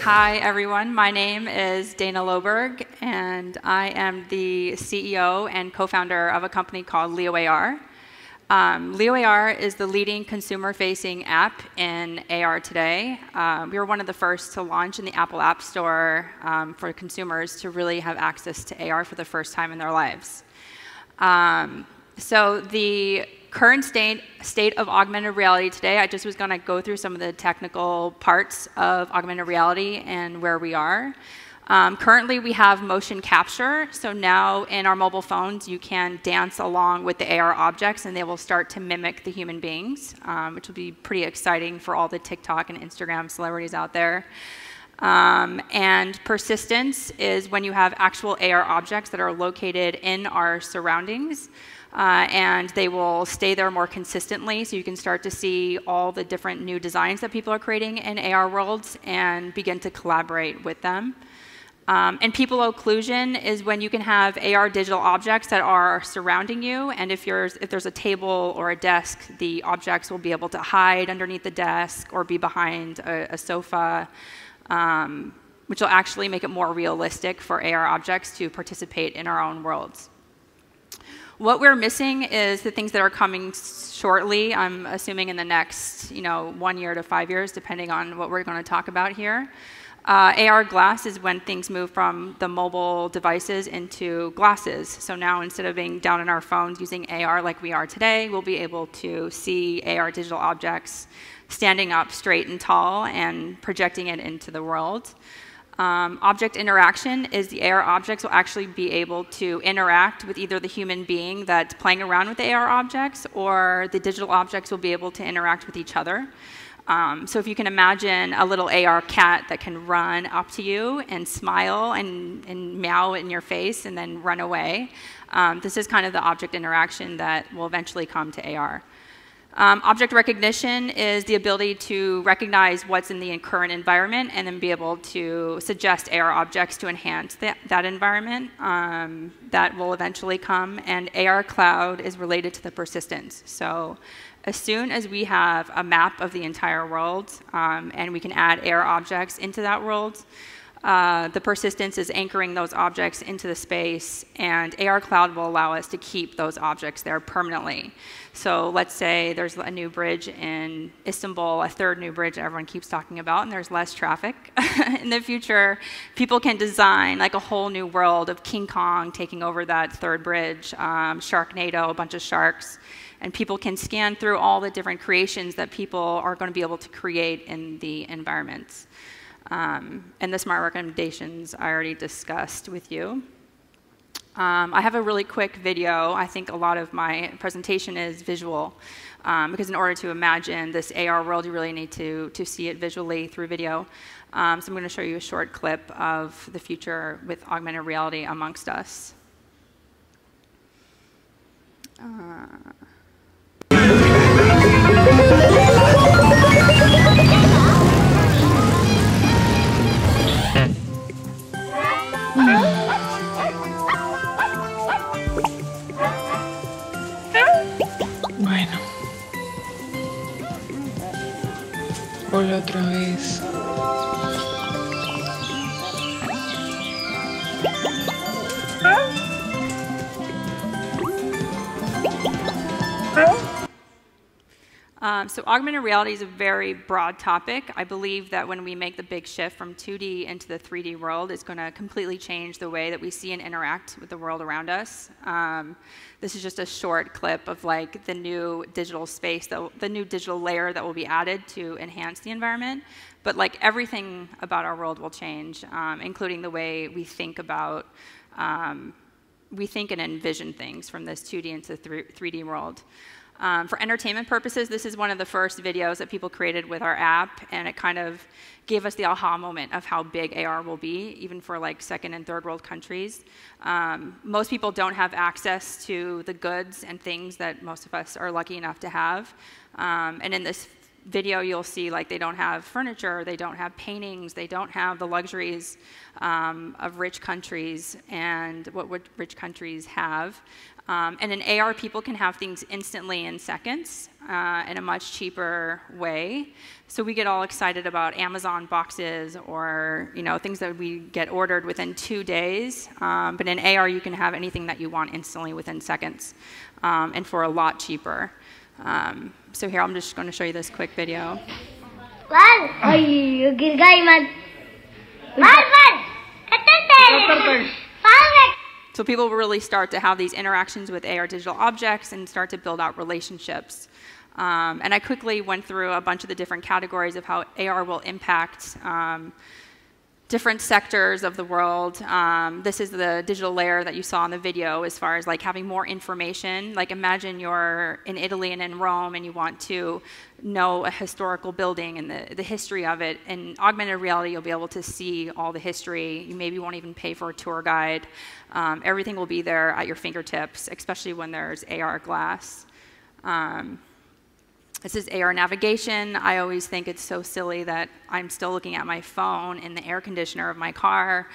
Hi, everyone. My name is Dana Loberg, and I am the CEO and co-founder of a company called Leo AR. Leo AR is the leading consumer-facing app in AR today. We were one of the first to launch in the Apple App Store for consumers to really have access to AR for the first time in their lives. So the current state of augmented reality today, I just was going to go through some of the technical parts of augmented reality and where we are. Currently, we have motion capture. So now in our mobile phones, you can dance along with the AR objects, and they will start to mimic the human beings, which will be pretty exciting for all the TikTok and Instagram celebrities out there. And persistence is when you have actual AR objects that are located in our surroundings. And they will stay there more consistently, so you can start to see all the different new designs that people are creating in AR worlds and begin to collaborate with them. And people occlusion is when you can have AR digital objects that are surrounding you, and if there's a table or a desk, the objects will be able to hide underneath the desk or be behind a sofa, which will actually make it more realistic for AR objects to participate in our own worlds. What we're missing is the things that are coming shortly. I'm assuming in the next 1 year to 5 years, depending on what we're going to talk about here. AR glass is when things move from the mobile devices into glasses. So now instead of being down in our phones using AR like we are today, we'll be able to see AR digital objects standing up straight and tall and projecting it into the world. Object interaction is the AR objects will actually be able to interact with either the human being that's playing around with the AR objects, or the digital objects will be able to interact with each other. So if you can imagine a little AR cat that can run up to you and smile and meow in your face and then run away, this is kind of the object interaction that will eventually come to AR. Object recognition is the ability to recognize what's in the current environment and then be able to suggest AR objects to enhance that environment. That will eventually come. And AR cloud is related to the persistence. So as soon as we have a map of the entire world and we can add AR objects into that world, the persistence is anchoring those objects into the space, and AR Cloud will allow us to keep those objects there permanently. So let's say there's a new bridge in Istanbul, a third new bridge that everyone keeps talking about, and there's less traffic. In the future, people can design like a whole new world of King Kong taking over that third bridge, Sharknado, a bunch of sharks, and people can scan through all the different creations that people are going to be able to create in the environments. And the smart recommendations I already discussed with you. I have a really quick video. I think a lot of my presentation is visual, because in order to imagine this AR world, you really need to see it visually through video. So I'm going to show you a short clip of the future with augmented reality amongst us. Bueno, hola otra vez. So augmented reality is a very broad topic. I believe that when we make the big shift from 2D into the 3D world, it's going to completely change the way that we see and interact with the world around us. This is just a short clip of like the new digital space, the new digital layer that will be added to enhance the environment. But like everything about our world will change, including the way we think about, we think and envision things from this 2D into 3D world. For entertainment purposes, this is one of the first videos that people created with our app, and it kind of gave us the aha moment of how big AR will be, even for like second and third world countries. Most people don't have access to the goods and things that most of us are lucky enough to have. And in this video, you'll see like they don't have furniture, they don't have paintings, they don't have the luxuries of rich countries and what rich countries have. And in AR, people can have things instantly in seconds in a much cheaper way. So we get all excited about Amazon boxes or things that we get ordered within 2 days. But in AR, you can have anything that you want instantly within seconds and for a lot cheaper. So here, I'm just going to show you this quick video. So people will really start to have these interactions with AR digital objects and start to build out relationships. And I quickly went through a bunch of the different categories of how AR will impact different sectors of the world. This is the digital layer that you saw in the video as far as like having more information. Like imagine you're in Italy and in Rome and you want to know a historical building and the history of it. In augmented reality, you'll be able to see all the history. You maybe won't even pay for a tour guide. Everything will be there at your fingertips, especially when there's AR glass. This is AR navigation. I always think it's so silly that I'm still looking at my phone in the air conditioner of my car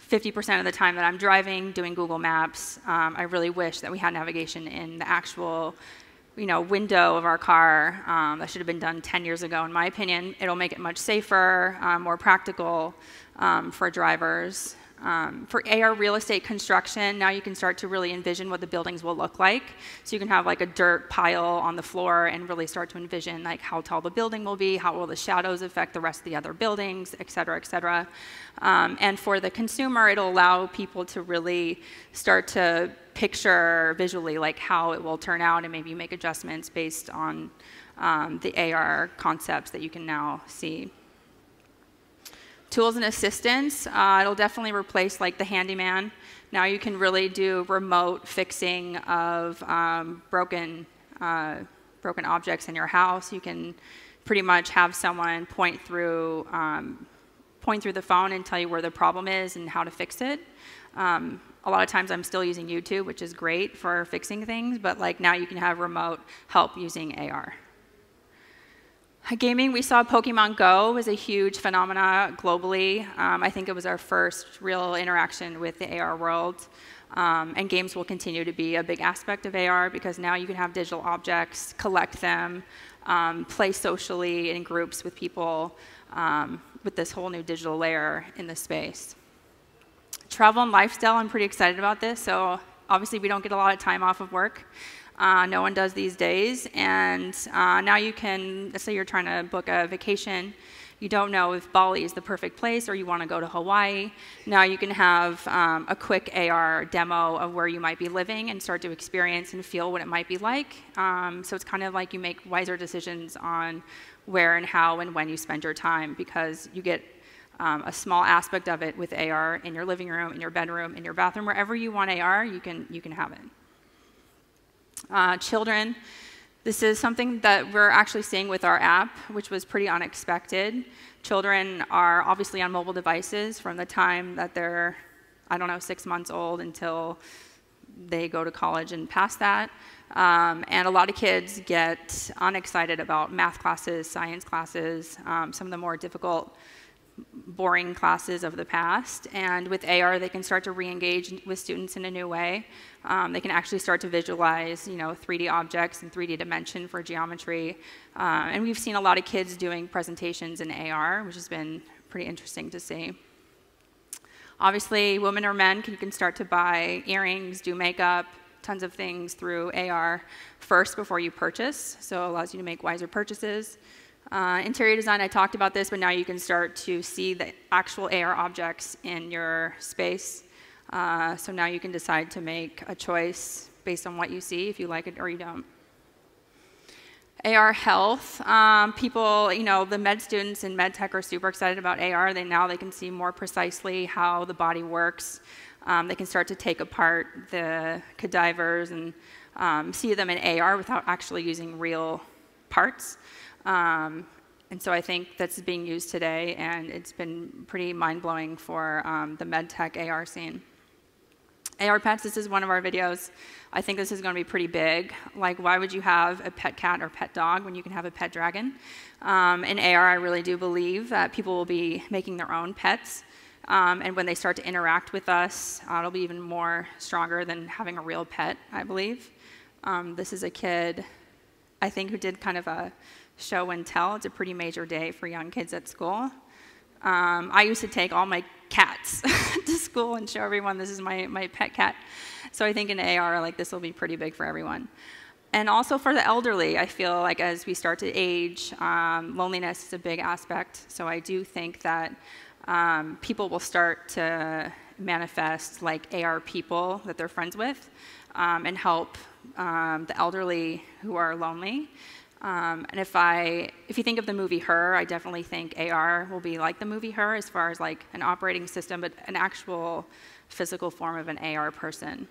50% of the time that I'm driving, doing Google Maps. I really wish that we had navigation in the actual window of our car. That should have been done 10 years ago, in my opinion. It'll make it much safer, more practical for drivers. For AR real estate construction, now you can start to really envision what the buildings will look like. So you can have like a dirt pile on the floor and really start to envision like how tall the building will be, how will the shadows affect the rest of the other buildings, et cetera, et cetera. And for the consumer, it'll allow people to really start to picture visually like how it will turn out and maybe make adjustments based on the AR concepts that you can now see. Tools and assistance, it'll definitely replace like the handyman. Now you can really do remote fixing of broken objects in your house. You can pretty much have someone point through the phone and tell you where the problem is and how to fix it. A lot of times I'm still using YouTube, which is great for fixing things, but like now you can have remote help using AR. Gaming, we saw Pokemon Go was a huge phenomena globally. I think it was our first real interaction with the AR world. And games will continue to be a big aspect of AR because now you can have digital objects, collect them, play socially in groups with people with this whole new digital layer in the space. Travel and lifestyle, I'm pretty excited about this. So obviously we don't get a lot of time off of work. No one does these days, and now you can, let's say you're trying to book a vacation, you don't know if Bali is the perfect place or you want to go to Hawaii. Now you can have a quick AR demo of where you might be living and start to experience and feel what it might be like. So it's kind of like you make wiser decisions on where and how and when you spend your time because you get a small aspect of it with AR in your living room, in your bedroom, in your bathroom, wherever you want AR, you can have it. Children, this is something that we're actually seeing with our app, which was pretty unexpected. Children are obviously on mobile devices from the time that they're, 6 months old until they go to college and past that. And a lot of kids get unexcited about math classes, science classes, some of the more difficult, boring classes of the past. And with AR, they can start to re-engage with students in a new way. They can actually start to visualize, 3D objects in 3D dimension for geometry. And we've seen a lot of kids doing presentations in AR, which has been pretty interesting to see. Obviously, women or men can start to buy earrings, do makeup, tons of things through AR first before you purchase. So it allows you to make wiser purchases. Interior design, I talked about this, but now you can start to see the actual AR objects in your space. So now you can decide to make a choice based on what you see, if you like it or you don't. AR health, people, the med students in med tech are super excited about AR. Now they can see more precisely how the body works. They can start to take apart the cadavers and see them in AR without actually using real parts. And so I think that's being used today, and it's been pretty mind-blowing for the med tech AR scene. AR pets, this is one of our videos. I think this is going to be pretty big. Like, why would you have a pet cat or pet dog when you can have a pet dragon? In AR, I really do believe that people will be making their own pets. And when they start to interact with us, it'll be even more stronger than having a real pet, I believe. This is a kid, I think, who did kind of a show and tell. It's a pretty major day for young kids at school. I used to take all my cats to school and show everyone this is my pet cat. So I think in AR, like, this will be pretty big for everyone. And also for the elderly, I feel like as we start to age, loneliness is a big aspect. So I do think that people will start to manifest like AR people that they're friends with and help the elderly who are lonely. And if you think of the movie Her, I definitely think AR will be like the movie Her as far as like an operating system, but an actual physical form of an AR person.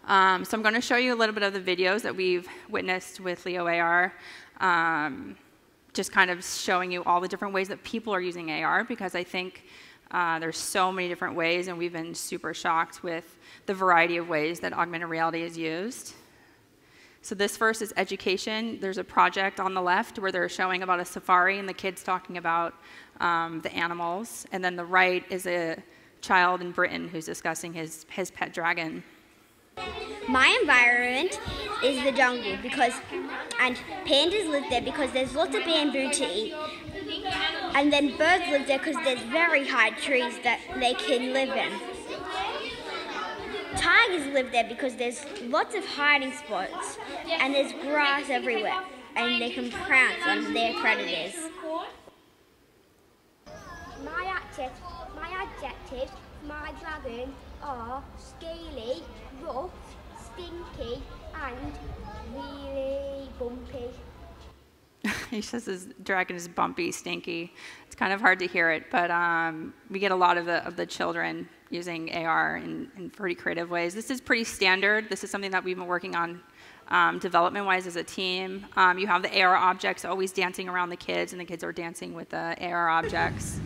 So I'm going to show you a little bit of the videos that we've witnessed with Leo AR, just kind of showing you all the different ways that people are using AR, because I think there's so many different ways, and we've been super shocked with the variety of ways that augmented reality is used. So this first is education. There's a project on the left where they're showing about a safari and the kids talking about the animals. And then the right is a child in Britain who's discussing his pet dragon. My environment is the jungle and pandas live there because there's lots of bamboo to eat. And then birds live there because there's very high trees that they can live in. Tigers live there because there's lots of hiding spots and there's grass everywhere and they can pounce on their predators. My adjectives for my dragon are scaly, rough, stinky and really bumpy. He says his dragon is bumpy, stinky. It's kind of hard to hear it, but we get a lot of the children using AR in pretty creative ways. This is pretty standard. This is something that we've been working on development-wise as a team. You have the AR objects always dancing around the kids, and the kids are dancing with the AR objects.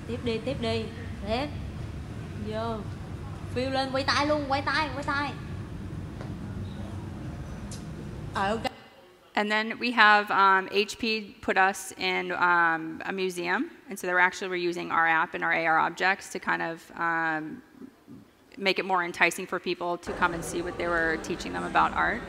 Tiếp đi, tiếp đi. Tiếp. Vô. Phiêu lên, quay tay luôn, quay tay. Okay. And then we have HP put us in a museum, and so we're using our app and our AR objects to kind of make it more enticing for people to come and see what they were teaching them about art.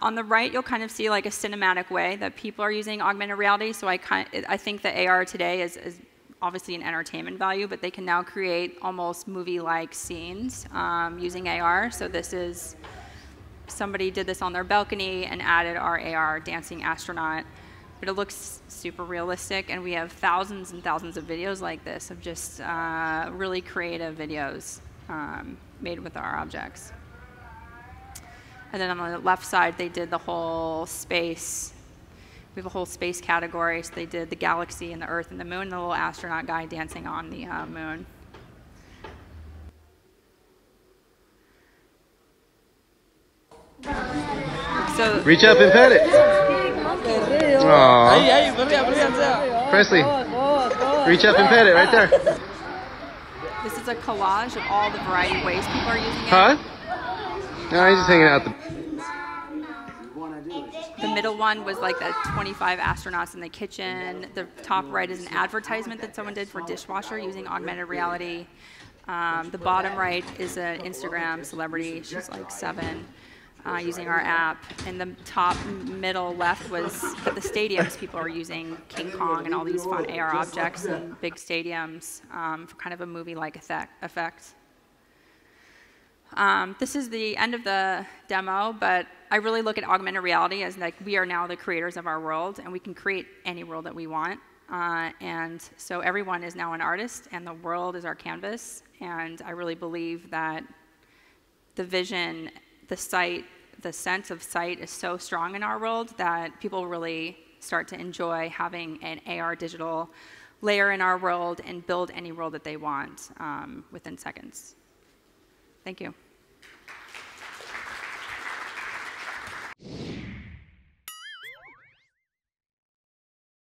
On the right, you'll kind of see like a cinematic way that people are using augmented reality. So I think that AR today is obviously an entertainment value, but they can now create almost movie-like scenes using AR. So this is, somebody did this on their balcony and added our AR dancing astronaut. But it looks super realistic, and we have thousands and thousands of videos like this of just really creative videos made with our objects. And then on the left side, they did the whole space. We have a whole space category. So they did the galaxy and the Earth and the Moon, and the little astronaut guy dancing on the moon. So reach up and pet it. Aww. Presley, reach up and pet it right there. This is a collage of all the variety of ways people are using it. Huh? No, he's just hanging out. The middle one was like the 25 astronauts in the kitchen. The top right is an advertisement that someone did for dishwasher using augmented reality. The bottom right is an Instagram celebrity. She's like 7, using our app. And the top middle left was at the stadiums. People are using King Kong and all these fun AR objects in big stadiums for kind of a movie-like effect. This is the end of the demo, but I really look at augmented reality as like we are now the creators of our world, and we can create any world that we want. And so everyone is now an artist, and the world is our canvas. And I really believe that the vision, the sight, the sense of sight is so strong in our world that people really start to enjoy having an AR digital layer in our world and build any world that they want within seconds. Thank you.